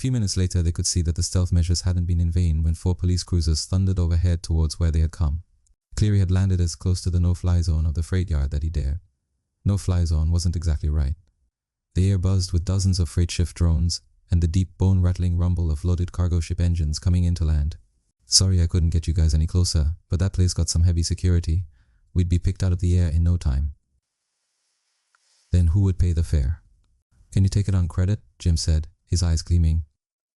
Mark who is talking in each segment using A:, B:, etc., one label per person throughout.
A: few minutes later, they could see that the stealth measures hadn't been in vain when 4 police cruisers thundered overhead towards where they had come. Cleary had landed as close to the no-fly zone of the freight yard that he dared. No-fly zone wasn't exactly right. The air buzzed with dozens of freight shift drones and the deep bone-rattling rumble of loaded cargo ship engines coming in to land. Sorry I couldn't get you guys any closer, but that place got some heavy security. We'd be picked out of the air in no time. Then who would pay the fare? Can you take it on credit? Jim said, his eyes gleaming.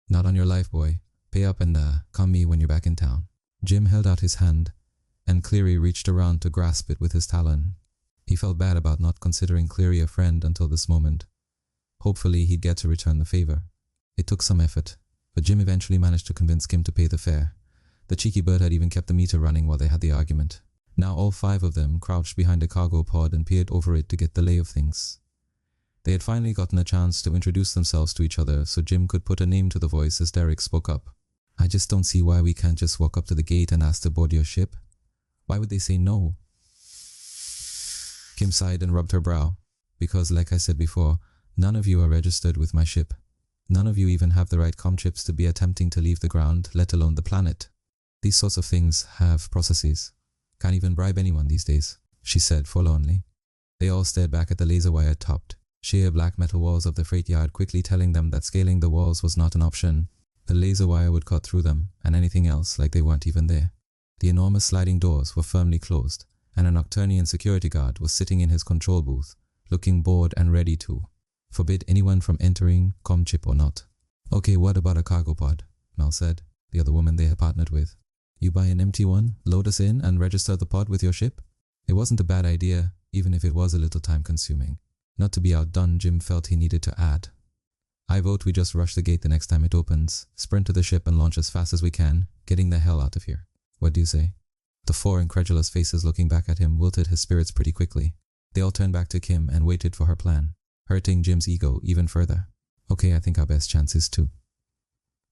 A: Not on your life, boy. Pay up and call me when you're back in town. Jim held out his hand, and Cleary reached around to grasp it with his talon. He felt bad about not considering Cleary a friend until this moment. Hopefully he'd get to return the favor. It took some effort, but Jim eventually managed to convince Kim to pay the fare. The cheeky bird had even kept the meter running while they had the argument. Now all 5 of them crouched behind a cargo pod and peered over it to get the lay of things. They had finally gotten a chance to introduce themselves to each other, so Jim could put a name to the voice as Derek spoke up. I just don't see why we can't just walk up to the gate and ask to board your ship. Why would they say no? Kim sighed and rubbed her brow. Because, like I said before, none of you are registered with my ship. None of you even have the right comm chips to be attempting to leave the ground, let alone the planet. These sorts of things have processes. Can't even bribe anyone these days, she said forlornly. They all stared back at the laser wire-topped, sheer black metal walls of the freight yard, quickly telling them that scaling the walls was not an option. The laser wire would cut through them, and anything else like they weren't even there. The enormous sliding doors were firmly closed, and a Nocturnian security guard was sitting in his control booth, looking bored and ready to forbid anyone from entering, comm chip or not. Okay, what about a cargo pod? Mel said, the other woman they had partnered with. You buy an empty one, load us in, and register the pod with your ship? It wasn't a bad idea, even if it was a little time-consuming. Not to be outdone, Jim felt he needed to add. I vote we just rush the gate the next time it opens, sprint to the ship and launch as fast as we can, getting the hell out of here. What do you say? The 4 incredulous faces looking back at him wilted his spirits pretty quickly. They all turned back to Kim and waited for her plan, hurting Jim's ego even further. Okay, I think our best chance is to.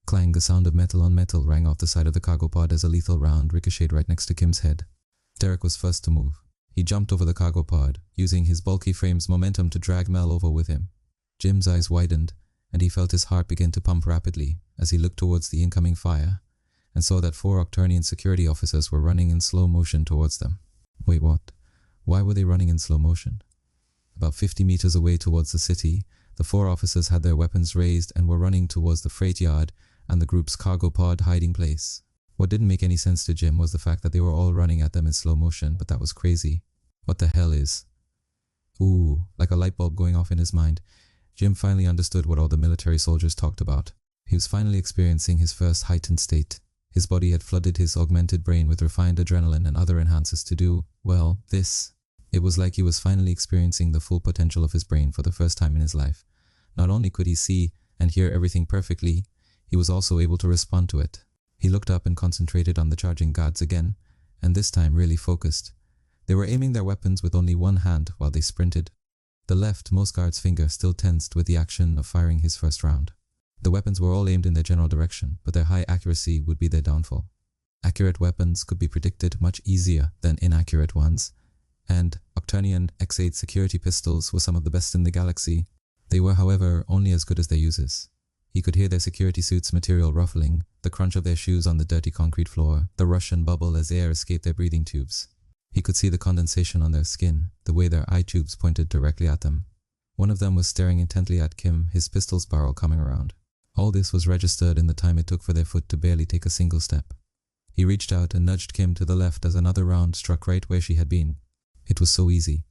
A: Clang, the sound of metal on metal rang off the side of the cargo pod as a lethal round ricocheted right next to Kim's head. Derek was first to move. He jumped over the cargo pod, using his bulky frame's momentum to drag Mel over with him. Jim's eyes widened, and he felt his heart begin to pump rapidly as he looked towards the incoming fire, and saw that 4 Octurnian security officers were running in slow motion towards them. Wait, what? Why were they running in slow motion? About 50 meters away towards the city, the 4 officers had their weapons raised and were running towards the freight yard and the group's cargo pod hiding place. What didn't make any sense to Jim was the fact that they were all running at them in slow motion, but that was crazy. What the hell is? Ooh, like a light bulb going off in his mind, Jim finally understood what all the military soldiers talked about. He was finally experiencing his first heightened state. His body had flooded his augmented brain with refined adrenaline and other enhancers to do, well, this. It was like he was finally experiencing the full potential of his brain for the first time in his life. Not only could he see and hear everything perfectly, he was also able to respond to it. He looked up and concentrated on the charging guards again, and this time really focused. They were aiming their weapons with only one hand while they sprinted. The leftmost guard's finger still tensed with the action of firing his first round. The weapons were all aimed in their general direction, but their high accuracy would be their downfall. Accurate weapons could be predicted much easier than inaccurate ones, and Octurnian X8 security pistols were some of the best in the galaxy. They were, however, only as good as their users. He could hear their security suits' material ruffling, the crunch of their shoes on the dirty concrete floor, the rush and bubble as air escaped their breathing tubes. He could see the condensation on their skin, the way their eye tubes pointed directly at them. One of them was staring intently at Kim, his pistol's barrel coming around. All this was registered in the time it took for their foot to barely take a single step. He reached out and nudged Kim to the left as another round struck right where she had been. It was so easy.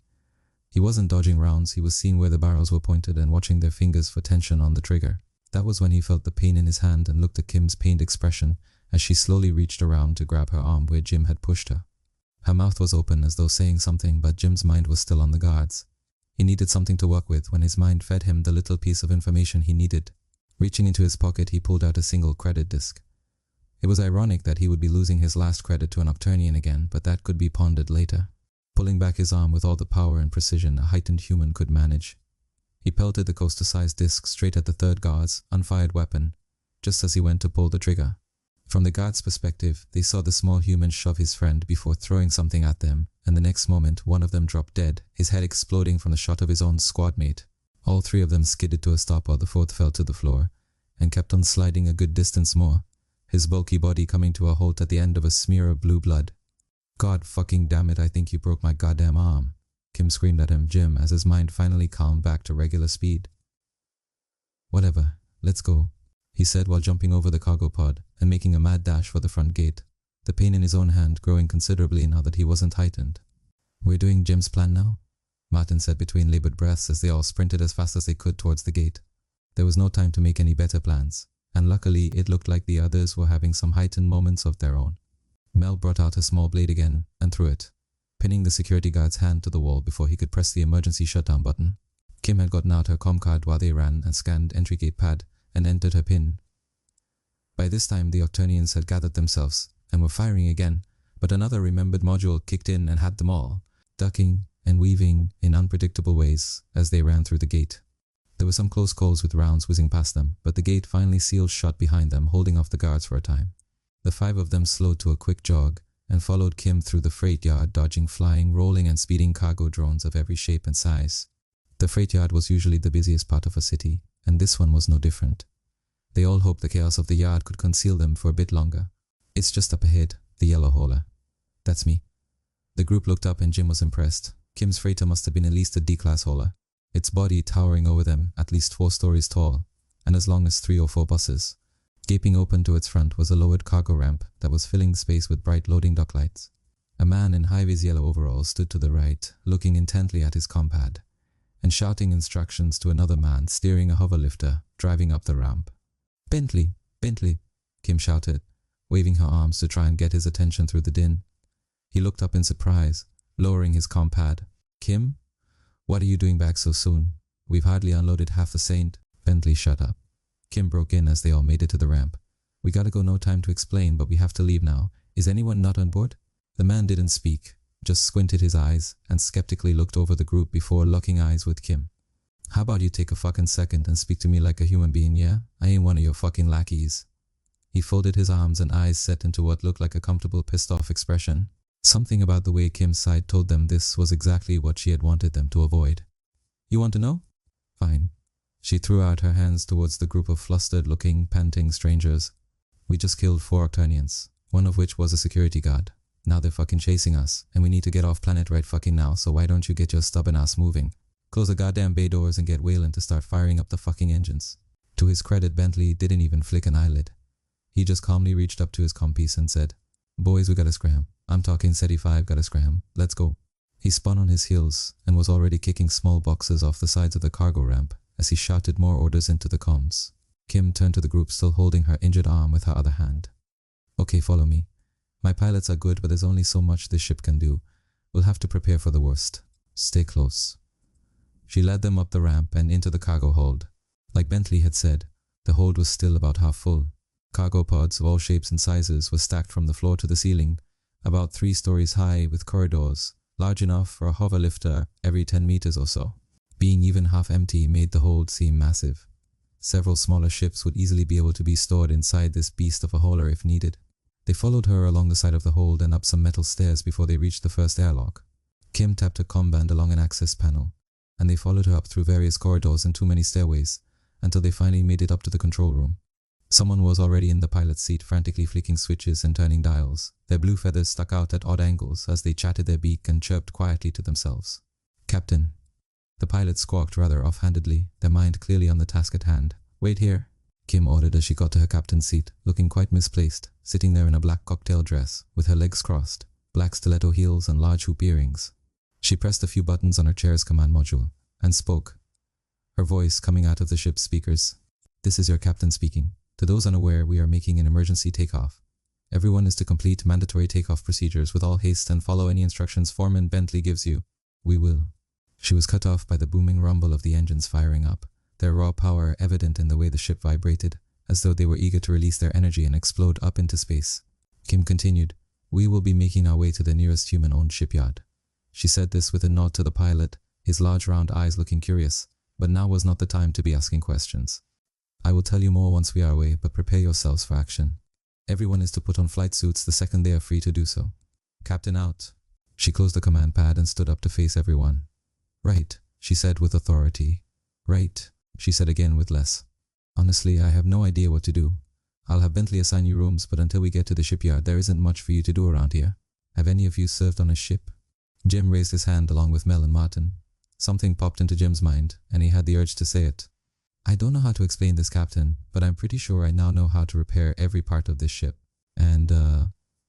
A: He wasn't dodging rounds, he was seeing where the barrels were pointed and watching their fingers for tension on the trigger. That was when he felt the pain in his hand and looked at Kim's pained expression as she slowly reached around to grab her arm where Jim had pushed her. Her mouth was open as though saying something, but Jim's mind was still on the guards. He needed something to work with when his mind fed him the little piece of information he needed. Reaching into his pocket, he pulled out a single credit disc. It was ironic that he would be losing his last credit to an Octurnian again, but that could be pondered later. Pulling back his arm with all the power and precision a heightened human could manage, he pelted the coaster-sized disc straight at the third guard's unfired weapon, just as he went to pull the trigger. From the guard's perspective, they saw the small human shove his friend before throwing something at them, and the next moment one of them dropped dead, his head exploding from the shot of his own squad mate. All 3 of them skidded to a stop while the 4th fell to the floor, and kept on sliding a good distance more, his bulky body coming to a halt at the end of a smear of blue blood. God fucking damn it, I think you broke my goddamn arm, Kim screamed at him, Jim, as his mind finally calmed back to regular speed. Whatever, let's go, he said while jumping over the cargo pod and making a mad dash for the front gate, the pain in his own hand growing considerably now that he wasn't heightened. We're doing Jim's plan now? Martin said between labored breaths as they all sprinted as fast as they could towards the gate. There was no time to make any better plans, and luckily it looked like the others were having some heightened moments of their own. Mel brought out her small blade again and threw it, pinning the security guard's hand to the wall before he could press the emergency shutdown button. Kim had gotten out her comm card while they ran and scanned entry gate pad and entered her PIN. By this time the Octonians had gathered themselves and were firing again, but another remembered module kicked in and had them all, ducking and weaving in unpredictable ways as they ran through the gate. There were some close calls with rounds whizzing past them, but the gate finally sealed shut behind them, holding off the guards for a time. The 5 of them slowed to a quick jog and followed Kim through the freight yard, dodging flying, rolling and speeding cargo drones of every shape and size. The freight yard was usually the busiest part of a city, and this one was no different. They all hoped the chaos of the yard could conceal them for a bit longer. It's just up ahead, the yellow hauler. That's me. The group looked up and Jim was impressed. Kim's freighter must have been at least a D-class hauler, its body towering over them, at least 4 stories tall, and as long as 3 or 4 buses. Gaping open to its front was a lowered cargo ramp that was filling the space with bright loading dock lights. A man in high-vis yellow overalls stood to the right, looking intently at his compad, and shouting instructions to another man steering a hover lifter, driving up the ramp. "Bentley! Bentley!" Kim shouted, waving her arms to try and get his attention through the din. He looked up in surprise, lowering his compad. "Kim? What are you doing back so soon? We've hardly unloaded half the Saint." Bentley shut up. Kim broke in as they all made it to the ramp. "We gotta go, no time to explain, but we have to leave now. Is anyone not on board?" The man didn't speak, just squinted his eyes and skeptically looked over the group before locking eyes with Kim. "How about you take a fucking second and speak to me like a human being, yeah? I ain't one of your fucking lackeys." He folded his arms and eyes set into what looked like a comfortable pissed-off expression. Something about the way Kim's side told them this was exactly what she had wanted them to avoid. "You want to know? Fine." She threw out her hands towards the group of flustered-looking, panting strangers. "We just killed 4 Octonians, one of which was a security guard. Now they're fucking chasing us, and we need to get off planet right fucking now, so why don't you get your stubborn ass moving? Close the goddamn bay doors and get Wayland to start firing up the fucking engines." To his credit, Bentley didn't even flick an eyelid. He just calmly reached up to his comppiece and said, "Boys, we gotta scram. I'm talking sci-fi, gotta scram. Let's go." He spun on his heels and was already kicking small boxes off the sides of the cargo ramp as he shouted more orders into the comms. Kim turned to the group, still holding her injured arm with her other hand. "Okay, follow me. My pilots are good, but there's only so much this ship can do. We'll have to prepare for the worst. Stay close." She led them up the ramp and into the cargo hold. Like Bentley had said, the hold was still about half full. Cargo pods of all shapes and sizes were stacked from the floor to the ceiling, about 3 stories high with corridors, large enough for a hover lifter every 10 meters or so. Being even half empty made the hold seem massive. Several smaller ships would easily be able to be stored inside this beast of a hauler if needed. They followed her along the side of the hold and up some metal stairs before they reached the first airlock. Kim tapped her comm band along an access panel, and they followed her up through various corridors and too many stairways until they finally made it up to the control room. Someone was already in the pilot's seat, frantically flicking switches and turning dials. Their blue feathers stuck out at odd angles as they chatted their beak and chirped quietly to themselves. "Captain." The pilot squawked rather offhandedly, their mind clearly on the task at hand. "Wait here," Kim ordered as she got to her captain's seat, looking quite misplaced, sitting there in a black cocktail dress, with her legs crossed, black stiletto heels and large hoop earrings. She pressed a few buttons on her chair's command module, and spoke, her voice coming out of the ship's speakers. "This is your captain speaking. To those unaware, we are making an emergency takeoff. Everyone is to complete mandatory takeoff procedures with all haste and follow any instructions Foreman Bentley gives you. We will." She was cut off by the booming rumble of the engines firing up, their raw power evident in the way the ship vibrated, as though they were eager to release their energy and explode up into space. Kim continued, "We will be making our way to the nearest human-owned shipyard." She said this with a nod to the pilot, his large round eyes looking curious, but now was not the time to be asking questions. "I will tell you more once we are away, but prepare yourselves for action. Everyone is to put on flight suits the second they are free to do so. Captain out." She closed the command pad and stood up to face everyone. "Right," she said with authority. "Right," she said again with less. Honestly, I have no idea what to do. I'll have Bentley assign you rooms, but until we get to the shipyard, there isn't much for you to do around here. Have any of you served on a ship? Jim raised his hand along with Mel and Martin. Something popped into Jim's mind, and he had the urge to say it. I don't know how to explain this, Captain, but I'm pretty sure I now know how to repair every part of this ship. And,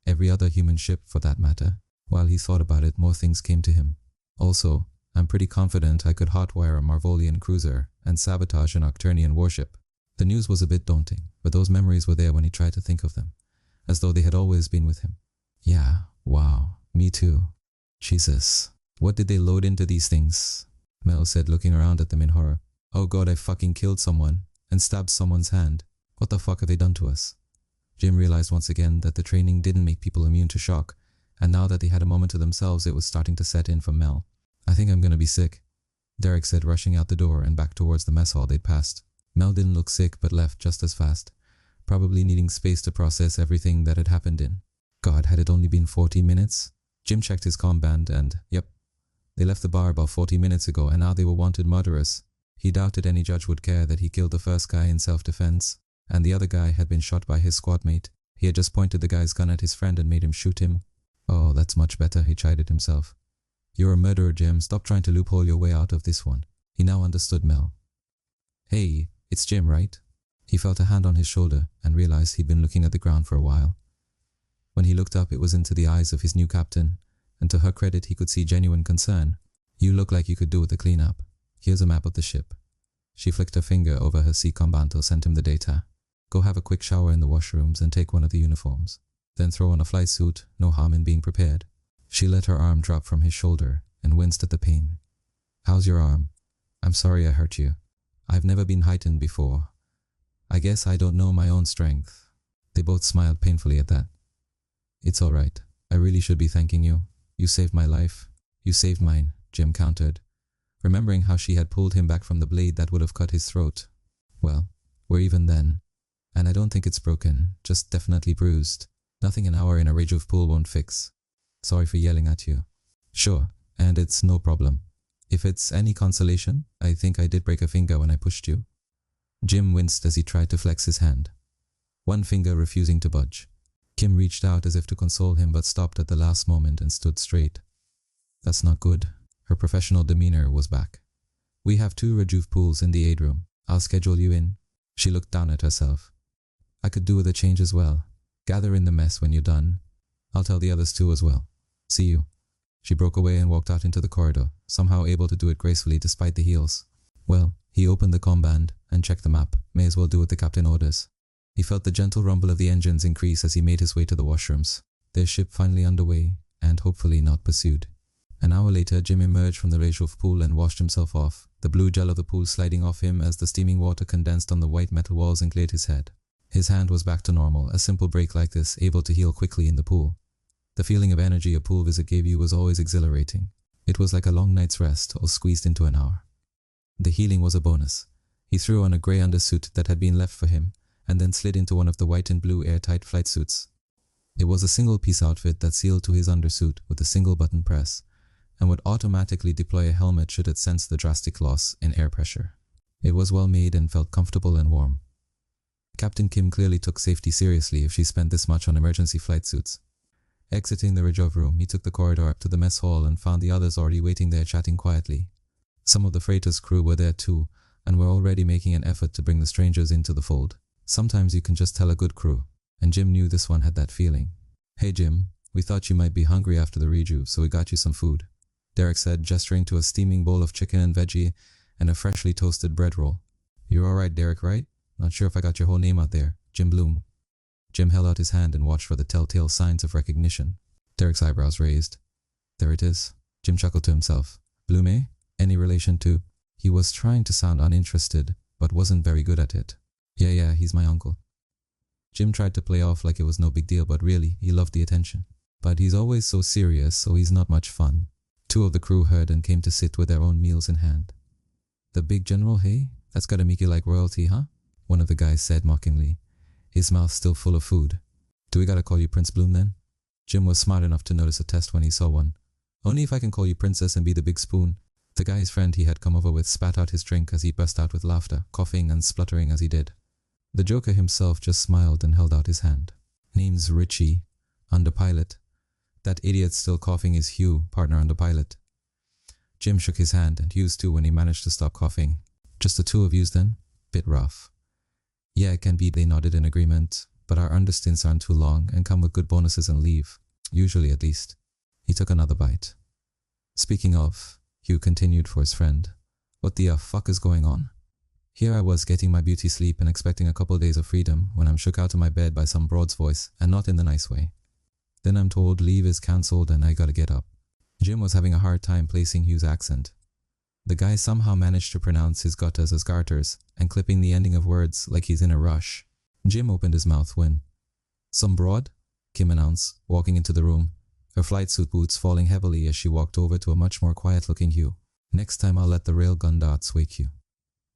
A: every other human ship, for that matter. While he thought about it, more things came to him. Also, I'm pretty confident I could hotwire a Marvolian cruiser and sabotage an Octurnian warship. The news was a bit daunting, but those memories were there when he tried to think of them, as though they had always been with him. Yeah, wow, me too. Jesus, what did they load into these things? Mel said, looking around at them in horror. Oh god, I fucking killed someone and stabbed someone's hand. What the fuck have they done to us? Jim realized once again that the training didn't make people immune to shock, and now that they had a moment to themselves, it was starting to set in for Mel. I think I'm gonna be sick, Derek said, rushing out the door and back towards the mess hall they'd passed. Mel didn't look sick but left just as fast, probably needing space to process everything that had happened in. God, had it only been 40 minutes? Jim checked his comm band and, yep, they left the bar about 40 minutes ago and now they were wanted murderers. He doubted any judge would care that he killed the first guy in self-defense, and the other guy had been shot by his squad mate. He had just pointed the guy's gun at his friend and made him shoot him. Oh, that's much better, he chided himself. You're a murderer, Jim. Stop trying to loophole your way out of this one. He now understood Mel. Hey, it's Jim, right? He felt a hand on his shoulder and realized he'd been looking at the ground for a while. When he looked up, it was into the eyes of his new captain, and to her credit, he could see genuine concern. You look like you could do with a cleanup. Here's a map of the ship. She flicked her finger over her CCOM band to send him the data. Go have a quick shower in the washrooms and take one of the uniforms. Then throw on a flight suit, no harm in being prepared. She let her arm drop from his shoulder and winced at the pain. How's your arm? I'm sorry I hurt you. I've never been heightened before. I guess I don't know my own strength. They both smiled painfully at that. It's all right. I really should be thanking you. You saved my life. You saved mine, Jim countered, remembering how she had pulled him back from the blade that would have cut his throat. Well, we're even then. And I don't think it's broken, just definitely bruised. Nothing an hour in a rage-of pool won't fix. Sorry for yelling at you. Sure, and it's no problem. If it's any consolation, I think I did break a finger when I pushed you. Jim winced as he tried to flex his hand, one finger refusing to budge. Kim reached out as if to console him but stopped at the last moment and stood straight. That's not good. Her professional demeanor was back. We have 2 rejuve pools in the aid room. I'll schedule you in. She looked down at herself. I could do with a change as well. Gather in the mess when you're done. I'll tell the others too as well. See you. She broke away and walked out into the corridor, somehow able to do it gracefully despite the heels. Well, he opened the comm band and checked the map. May as well do what the captain orders. He felt the gentle rumble of the engines increase as he made his way to the washrooms, their ship finally underway and hopefully not pursued. An hour later, Jim emerged from the Rachel pool and washed himself off, the blue gel of the pool sliding off him as the steaming water condensed on the white metal walls and cleared his head. His hand was back to normal, a simple break like this, able to heal quickly in the pool. The feeling of energy a pool visit gave you was always exhilarating. It was like a long night's rest, all squeezed into an hour. The healing was a bonus. He threw on a grey undersuit that had been left for him, and then slid into one of the white and blue airtight flight suits. It was a single-piece outfit that sealed to his undersuit with a single button press, and would automatically deploy a helmet should it sense the drastic loss in air pressure. It was well made and felt comfortable and warm. Captain Kim clearly took safety seriously if she spent this much on emergency flight suits. Exiting the reserve room, he took the corridor up to the mess hall and found the others already waiting there chatting quietly. Some of the freighter's crew were there too, and were already making an effort to bring the strangers into the fold. Sometimes you can just tell a good crew, and Jim knew this one had that feeling. Hey Jim, we thought you might be hungry after the rejuve, so we got you some food, Derek said, gesturing to a steaming bowl of chicken and veggie and a freshly toasted bread roll. You're alright, Derek, right? Not sure if I got your whole name out there. Jim Bloom. Jim held out his hand and watched for the telltale signs of recognition. Derek's eyebrows raised. There it is. Jim chuckled to himself. Bloom, eh? Any relation to... He was trying to sound uninterested, but wasn't very good at it. Yeah, he's my uncle. Jim tried to play off like it was no big deal, but really, he loved the attention. But he's always so serious, so he's not much fun. 2 of the crew heard and came to sit with their own meals in hand. The big general, hey? That's gotta make you like royalty, huh? One of the guys said mockingly, his mouth still full of food. Do we gotta call you Prince Bloom then? Jim was smart enough to notice a test when he saw one. Only if I can call you Princess and be the big spoon. The guy's friend he had come over with spat out his drink as he burst out with laughter, coughing and spluttering as he did. The Joker himself just smiled and held out his hand. Name's Richie, under pilot. That idiot still coughing is Hugh, partner under pilot. Jim shook his hand, and Hugh's too when he managed to stop coughing. Just the two of yous then? Bit rough. Yeah, it can be, they nodded in agreement, but our understints aren't too long and come with good bonuses and leave. Usually at least. He took another bite. Speaking of, Hugh continued for his friend, what the fuck is going on? Here I was getting my beauty sleep and expecting a couple days of freedom when I'm shook out of my bed by some broad's voice, and not in the nice way. Then I'm told leave is cancelled and I gotta get up. Jim was having a hard time placing Hugh's accent. The guy somehow managed to pronounce his gutters as garters and clipping the ending of words like he's in a rush. Jim opened his mouth when, "Some broad?" Kim announced, walking into the room, her flight suit boots falling heavily as she walked over to a much more quiet-looking Hugh. "Next time I'll let the railgun darts wake you."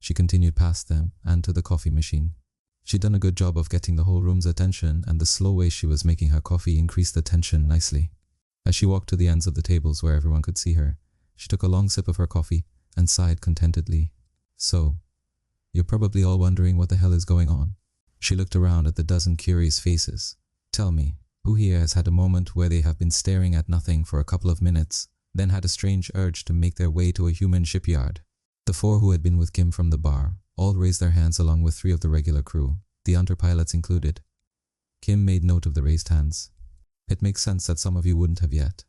A: She continued past them and to the coffee machine. She'd done a good job of getting the whole room's attention, and the slow way she was making her coffee increased the tension nicely. As she walked to the ends of the tables where everyone could see her, she took a long sip of her coffee and sighed contentedly. "So, you're probably all wondering what the hell is going on." She looked around at the dozen curious faces. "Tell me, who here has had a moment where they have been staring at nothing for a couple of minutes, then had a strange urge to make their way to a human shipyard?" The four who had been with Kim from the bar all raised their hands along with three of the regular crew, the underpilots included. Kim made note of the raised hands. "It makes sense that some of you wouldn't have yet.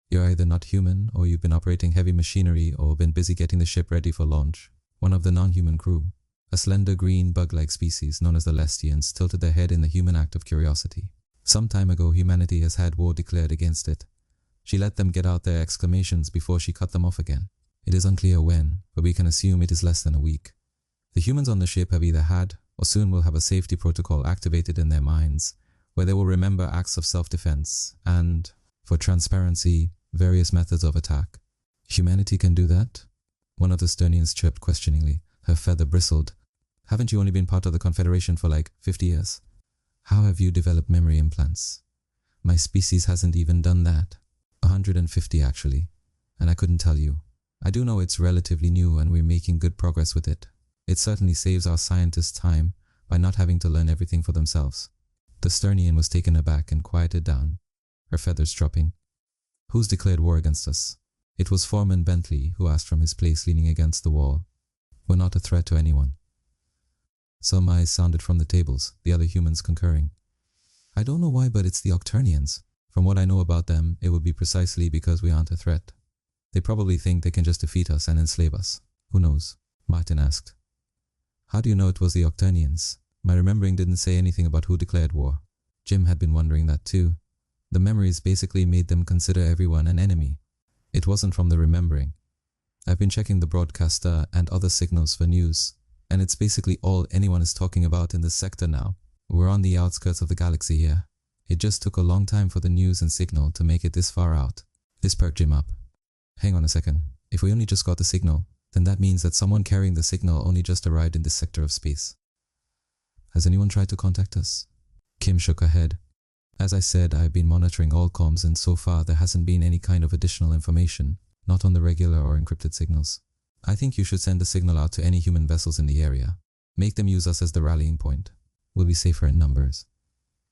A: You're either not human, or you've been operating heavy machinery, or been busy getting the ship ready for launch." One of the non-human crew, a slender green bug-like species known as the Lestians, tilted their head in the human act of curiosity. Some time ago, humanity has had war declared against it. She let them get out their exclamations before she cut them off again. It is unclear when, but we can assume it is less than a week. The humans on the ship have either had, or soon will have a safety protocol activated in their minds, where they will remember acts of self-defense and, for transparency, various methods of attack. Humanity can do that? One of the Sternians chirped questioningly. Her feather bristled. "Haven't you only been part of the Confederation for like 50 years? How have you developed memory implants? My species hasn't even done that. 150 actually, and I couldn't tell you. I do know it's relatively new and we're making good progress with it. It certainly saves our scientists time by not having to learn everything for themselves." The Sternian was taken aback and quieted down, her feathers dropping. "Who's declared war against us?" It was Foreman Bentley who asked from his place leaning against the wall. "We're not a threat to anyone." Some eyes sounded from the tables, the other humans concurring. "I don't know why, but it's the Octurnians. From what I know about them, it would be precisely because we aren't a threat. They probably think they can just defeat us and enslave us. Who knows?" Martin asked. "How do you know it was the Octurnians? My remembering didn't say anything about who declared war." Jim had been wondering that too. The memories basically made them consider everyone an enemy. It wasn't from the remembering. I've been checking the broadcaster and other signals for news, and it's basically all anyone is talking about in this sector now. We're on the outskirts of the galaxy here. It just took a long time for the news and signal to make it this far out. This perked Jim up. "Hang on a second. If we only just got the signal, then that means that someone carrying the signal only just arrived in this sector of space. Has anyone tried to contact us?" Kim shook her head. "As I said, I've been monitoring all comms, and so far there hasn't been any kind of additional information, not on the regular or encrypted signals. I think you should send a signal out to any human vessels in the area. Make them use us as the rallying point. We'll be safer in numbers."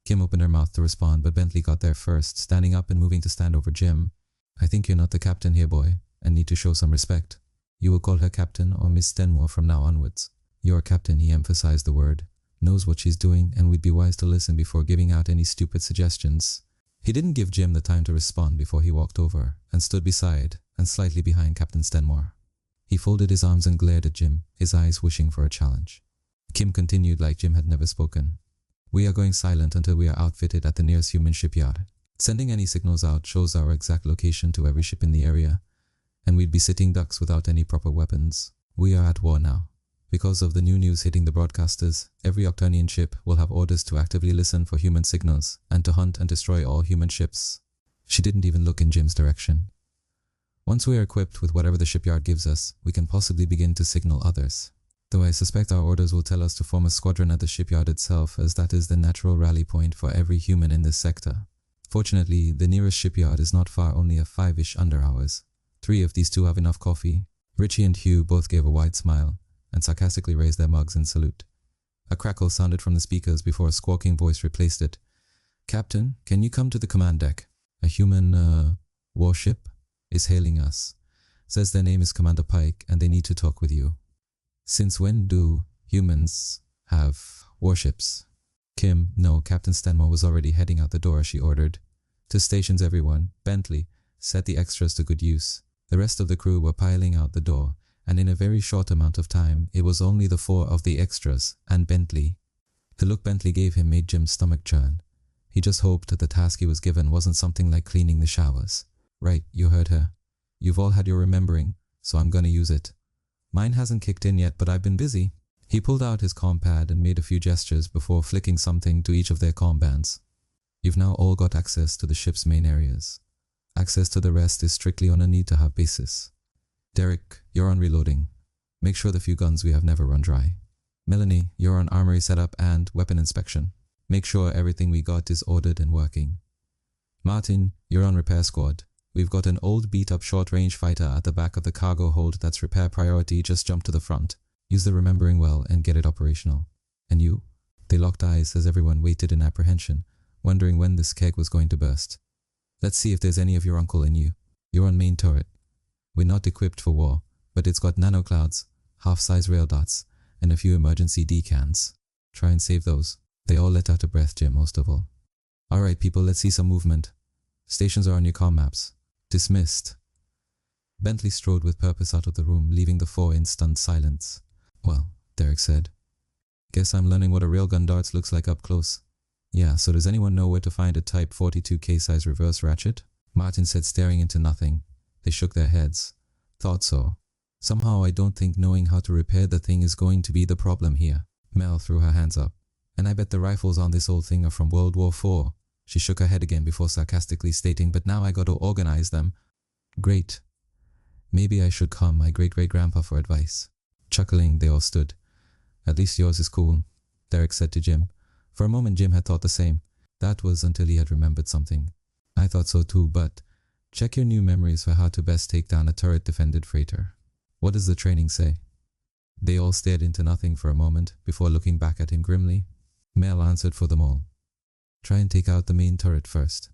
A: Kim opened her mouth to respond, but Bentley got there first, standing up and moving to stand over Jim. "I think you're not the captain here, boy, and need to show some respect. You will call her Captain or Miss Stenmore from now onwards. Your captain," he emphasized the word, "knows what she's doing, and we'd be wise to listen before giving out any stupid suggestions." He didn't give Jim the time to respond before he walked over and stood beside and slightly behind Captain Stenmore. He folded his arms and glared at Jim, his eyes wishing for a challenge. Kim continued like Jim had never spoken. "We are going silent until we are outfitted at the nearest human shipyard. Sending any signals out shows our exact location to every ship in the area, and we'd be sitting ducks without any proper weapons. We are at war now. Because of the new news hitting the broadcasters, every Octonian ship will have orders to actively listen for human signals and to hunt and destroy all human ships." She didn't even look in Jim's direction. "Once we are equipped with whatever the shipyard gives us, we can possibly begin to signal others. Though I suspect our orders will tell us to form a squadron at the shipyard itself, as that is the natural rally point for every human in this sector. Fortunately, the nearest shipyard is not far, only a 5-ish under hours. 3 of these 2 have enough coffee. Richie and Hugh both gave a wide smile and sarcastically raised their mugs in salute. A crackle sounded from the speakers before a squawking voice replaced it. "Captain, can you come to the command deck? A human, warship is hailing us. Says their name is Commander Pike and they need to talk with you." "Since when do humans have warships?" No, Captain Stenmore was already heading out the door as she ordered. "To stations, everyone. Bentley, set the extras to good use." The rest of the crew were piling out the door, and in a very short amount of time, it was only the four of the extras and Bentley. The look Bentley gave him made Jim's stomach churn. He just hoped that the task he was given wasn't something like cleaning the showers. "Right, you heard her. You've all had your remembering, so I'm gonna use it. Mine hasn't kicked in yet, but I've been busy." He pulled out his comm pad and made a few gestures before flicking something to each of their comm bands. "You've now all got access to the ship's main areas. Access to the rest is strictly on a need-to-have basis. Derek, you're on reloading. Make sure the few guns we have never run dry. Melanie, you're on armory setup and weapon inspection. Make sure everything we got is ordered and working. Martin, you're on repair squad. We've got an old beat-up short-range fighter at the back of the cargo hold that's repair priority. Just jump to the front. Use the remembering well and get it operational. And you?" They locked eyes as everyone waited in apprehension, wondering when this keg was going to burst. "Let's see if there's any of your uncle in you. You're on main turret. We're not equipped for war, but it's got nanoclouds, half-size rail dots, and a few emergency decans. Try and save those." They all let out a breath, Jim most of all. "Alright people, let's see some movement. Stations are on your comm maps. Dismissed." Bentley strode with purpose out of the room, leaving the four in stunned silence. "Well," Derek said, "guess I'm learning what a railgun darts looks like up close. Yeah, so does anyone know where to find a Type 42K size reverse ratchet?" Martin said, staring into nothing. They shook their heads. "Thought so. Somehow I don't think knowing how to repair the thing is going to be the problem here." Mel threw her hands up. "And I bet the rifles on this old thing are from World War IV. She shook her head again before sarcastically stating, "But now I got to organize them." "Great. Maybe I should call my great-great-grandpa for advice." Chuckling, they all stood. "At least yours is cool," Derek said to Jim. For a moment Jim had thought the same. That was until he had remembered something. "I thought so too, but check your new memories for how to best take down a turret-defended freighter. What does the training say?" They all stared into nothing for a moment before looking back at him grimly. Mel answered for them all. "Try and take out the main turret first.